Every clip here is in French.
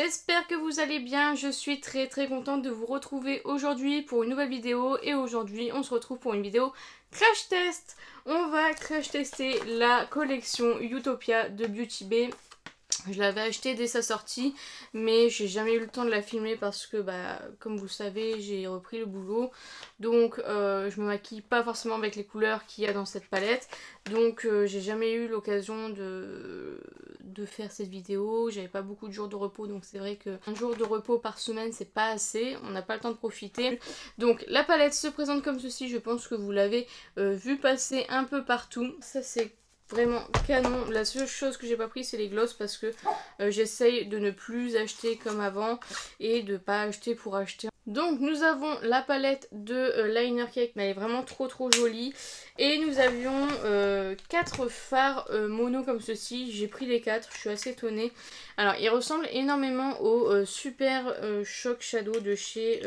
J'espère que vous allez bien, je suis très contente de vous retrouver aujourd'hui pour une nouvelle vidéo. Et aujourd'hui on se retrouve pour une vidéo crash test. On va crash tester la collection Utopia de Beauty Bay. Je l'avais acheté dès sa sortie, mais j'ai jamais eu le temps de la filmer parce que, comme vous savez, j'ai repris le boulot. Donc, je me maquille pas forcément avec les couleurs qu'il y a dans cette palette. Donc, j'ai jamais eu l'occasion de faire cette vidéo. J'avais pas beaucoup de jours de repos, donc c'est vrai qu'un jour de repos par semaine, c'est pas assez. On n'a pas le temps de profiter. Donc, la palette se présente comme ceci. Je pense que vous l'avez vu passer un peu partout. Ça, c'est vraiment canon. La seule chose que j'ai pas pris c'est les glosses parce que j'essaye de ne plus acheter comme avant et de pas acheter pour acheter. Donc nous avons la palette de Liner Cake, mais elle est vraiment trop jolie. Et nous avions 4 fards mono comme ceci. J'ai pris les 4, je suis assez étonnée. Alors ils ressemblent énormément au Super Shock Shadow de chez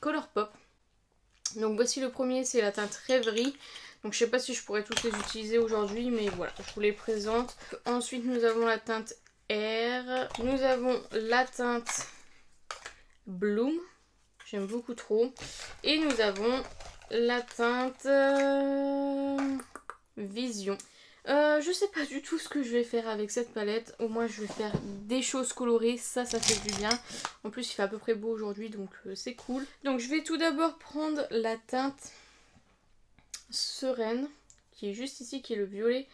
Colourpop. Donc voici le premier, c'est la teinte Rêverie. Donc je sais pas si je pourrais tous les utiliser aujourd'hui, mais voilà, je vous les présente. Ensuite nous avons la teinte Air. Nous avons la teinte Bloom. J'aime beaucoup trop. Et nous avons la teinte Vision. Je sais pas du tout ce que je vais faire avec cette palette. Au moins je vais faire des choses colorées, ça fait du bien. En plus il fait à peu près beau aujourd'hui, donc c'est cool. Donc je vais tout d'abord prendre la teinte Sereine, qui est juste ici, qui est le violet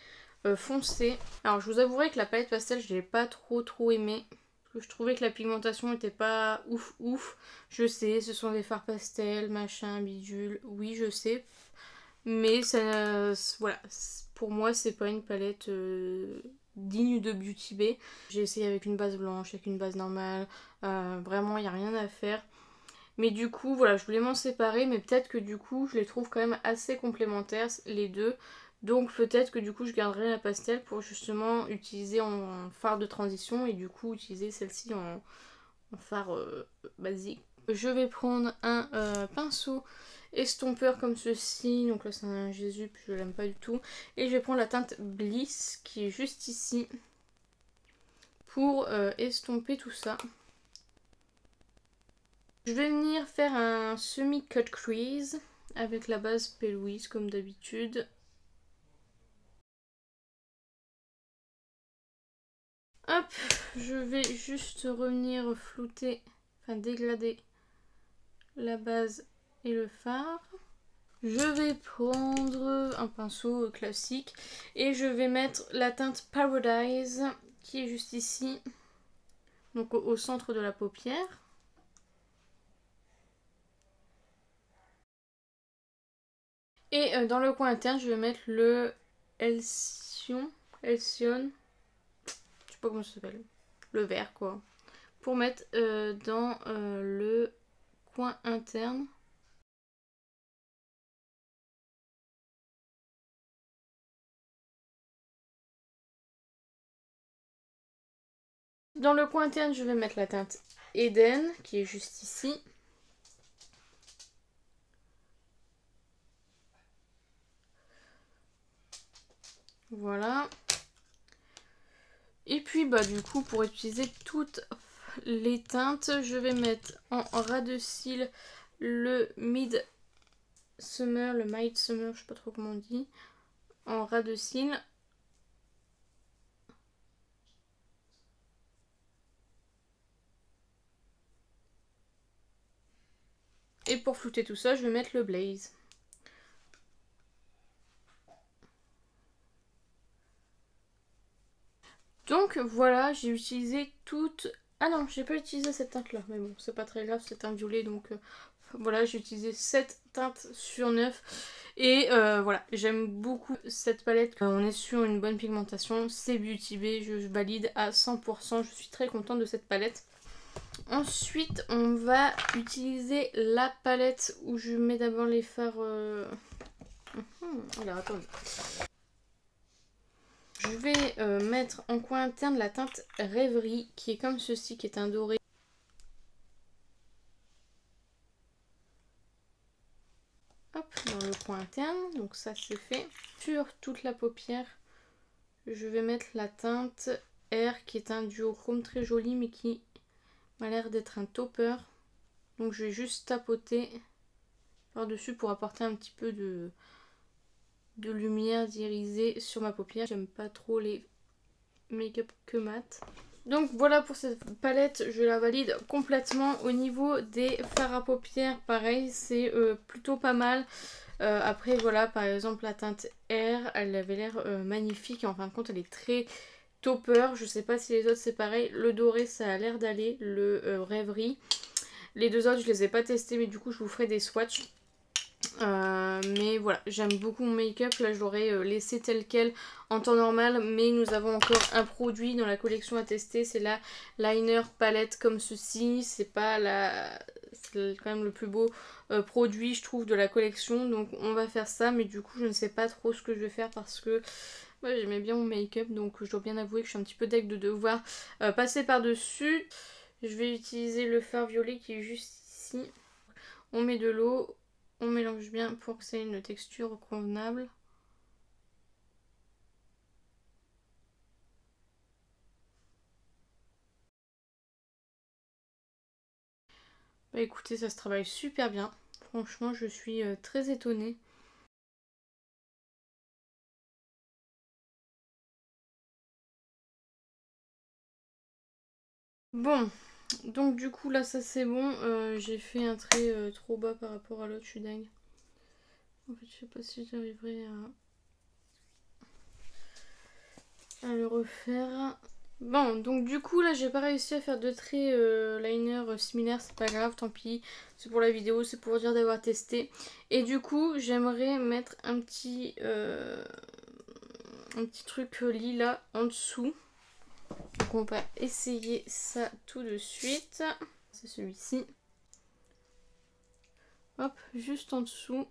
foncé. Alors je vous avouerai que la palette pastel je l'ai pas trop aimée. Parce que je trouvais que la pigmentation n'était pas ouf. Je sais, ce sont des fards pastels, machin, bidule. Oui je sais. Mais ça, voilà, pour moi c'est pas une palette digne de Beauty Bay. J'ai essayé avec une base blanche, avec une base normale. Vraiment il n'y a rien à faire. Mais du coup, voilà, je voulais m'en séparer, mais peut-être que du coup, je les trouve quand même assez complémentaires, les deux. Donc peut-être que du coup, je garderai la pastel pour justement utiliser en fard de transition et du coup, utiliser celle-ci en fard basique. Je vais prendre un pinceau estompeur comme ceci. Donc là, c'est un Jésus, je l'aime pas du tout. Et je vais prendre la teinte Bliss qui est juste ici pour estomper tout ça. Je vais venir faire un semi-cut crease avec la base P. Louise comme d'habitude. Hop, je vais juste revenir flouter, enfin déglader la base et le fard. Je vais prendre un pinceau classique et je vais mettre la teinte Paradise qui est juste ici, donc au centre de la paupière. Et dans le coin interne, je vais mettre le Elsion, je sais pas comment ça s'appelle, le vert quoi, pour mettre dans le coin interne. Dans le coin interne, je vais mettre la teinte Eden qui est juste ici. Voilà. Et puis du coup pour utiliser toutes les teintes, je vais mettre en ras de cils le Mid Summer, le Mild Summer, je sais pas trop comment on dit, en ras de cils. Et pour flouter tout ça, je vais mettre le Blaze. Donc voilà, j'ai utilisé toutes... Ah non, j'ai pas utilisé cette teinte là, mais bon, c'est pas très grave, c'est un violet, donc voilà, j'ai utilisé 7 teintes sur 9. Et voilà, j'aime beaucoup cette palette. On est sur une bonne pigmentation, c'est Beauty Bay, je valide à 100%, je suis très contente de cette palette. Ensuite, on va utiliser la palette où je mets d'abord les fards... Alors attendez. Je vais mettre en coin interne la teinte Rêverie qui est comme ceci, qui est un doré. Hop, dans le coin interne, donc ça c'est fait. Sur toute la paupière, je vais mettre la teinte Air qui est un duochrome très joli mais qui m'a l'air d'être un topper. Donc je vais juste tapoter par-dessus pour apporter un petit peu de lumière d'irisée sur ma paupière. J'aime pas trop les make-up que mat. Donc voilà pour cette palette, je la valide complètement. Au niveau des fards à paupières, pareil, c'est plutôt pas mal. Après voilà, par exemple la teinte Air, elle avait l'air magnifique. En fin de compte, elle est très topper. Je sais pas si les autres c'est pareil. Le doré, ça a l'air d'aller. Le rêverie. Les deux autres, je les ai pas testés, mais du coup, je vous ferai des swatchs. Mais voilà, j'aime beaucoup mon make-up. Là, je l'aurais laissé tel quel en temps normal. Mais nous avons encore un produit dans la collection à tester. C'est la liner palette comme ceci. C'est pas la... C'est quand même le plus beau produit, je trouve, de la collection. Donc, on va faire ça. Mais du coup, je ne sais pas trop ce que je vais faire parce que... ouais, j'aimais bien mon make-up. Donc, je dois bien avouer que je suis un petit peu deg de devoir passer par-dessus. Je vais utiliser le fard violet qui est juste ici. On met de l'eau. On mélange bien pour que ça ait une texture convenable. Bah écoutez, ça se travaille super bien. Franchement, je suis très étonnée. Bon, donc du coup là ça c'est bon. J'ai fait un trait trop bas par rapport à l'autre, je suis dingue. En fait, je sais pas si j'arriverai à le refaire. Bon, donc du coup là j'ai pas réussi à faire de traits liner similaires, c'est pas grave, tant pis. C'est pour la vidéo, c'est pour dire d'avoir testé. Et du coup j'aimerais mettre un petit truc lilas en dessous. Donc on va essayer ça tout de suite. C'est celui-ci. Hop, juste en dessous.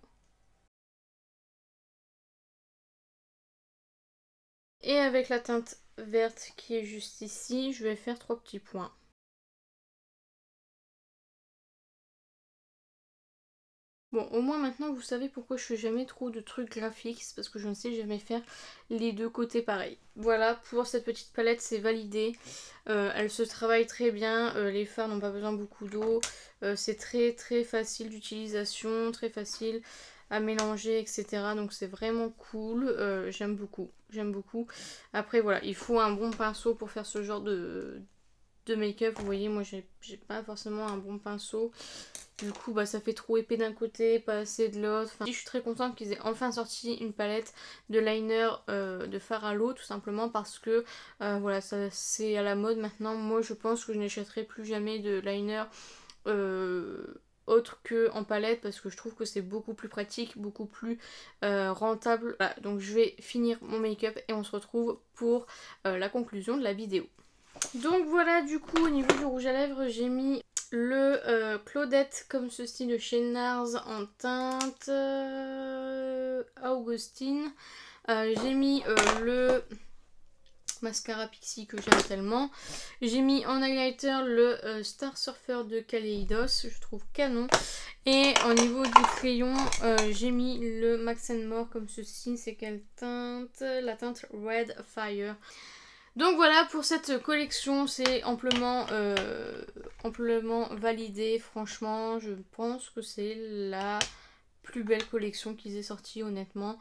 Et avec la teinte verte qui est juste ici, je vais faire 3 petits points. Bon, au moins maintenant vous savez pourquoi je fais jamais trop de trucs graphiques, c'est parce que je ne sais jamais faire les deux côtés pareils. Voilà, pour cette petite palette c'est validé, elle se travaille très bien, les fards n'ont pas besoin de beaucoup d'eau, c'est très facile d'utilisation, très facile à mélanger, etc. Donc c'est vraiment cool, j'aime beaucoup, j'aime beaucoup. Après voilà, il faut un bon pinceau pour faire ce genre de make-up. Vous voyez, moi j'ai pas forcément un bon pinceau. Du coup, bah, ça fait trop épais d'un côté, pas assez de l'autre. Enfin, je suis très contente qu'ils aient enfin sorti une palette de liner de fard à l'eau, tout simplement parce que voilà, c'est à la mode maintenant. Moi, je pense que je n'achèterai plus jamais de liner autre que en palette parce que je trouve que c'est beaucoup plus pratique, beaucoup plus rentable. Voilà, donc je vais finir mon make-up et on se retrouve pour la conclusion de la vidéo. Donc voilà, du coup, au niveau du rouge à lèvres, j'ai mis le Claudette comme ceci de chez NARS en teinte Augustine. J'ai mis le mascara Pixie que j'aime tellement. J'ai mis en highlighter le Star Surfer de Kaleidos, je trouve canon. Et au niveau du crayon, j'ai mis le Max & More comme ceci. C'est quelle teinte? La teinte Red Fire. Donc voilà, pour cette collection, c'est amplement validé. Franchement, je pense que c'est la plus belle collection qu'ils aient sortie, honnêtement.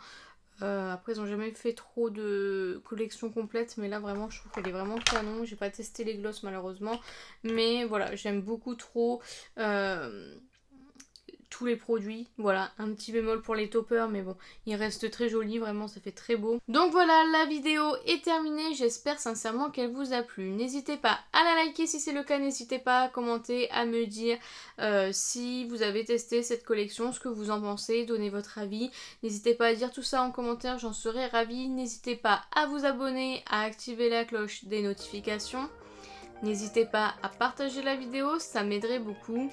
Après, ils n'ont jamais fait trop de collections complètes, mais là, vraiment, je trouve qu'elle est vraiment canon. J'ai pas testé les glosses, malheureusement. Mais voilà, j'aime beaucoup trop... tous les produits, voilà, un petit bémol pour les toppers, mais bon, il reste très joli, vraiment ça fait très beau. Donc voilà, la vidéo est terminée, j'espère sincèrement qu'elle vous a plu. N'hésitez pas à la liker si c'est le cas, n'hésitez pas à commenter, à me dire si vous avez testé cette collection, ce que vous en pensez, donnez votre avis. N'hésitez pas à dire tout ça en commentaire, j'en serais ravie. N'hésitez pas à vous abonner, à activer la cloche des notifications. N'hésitez pas à partager la vidéo, ça m'aiderait beaucoup.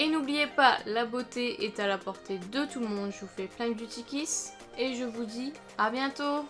Et n'oubliez pas, la beauté est à la portée de tout le monde. Je vous fais plein de beauty kiss et je vous dis à bientôt.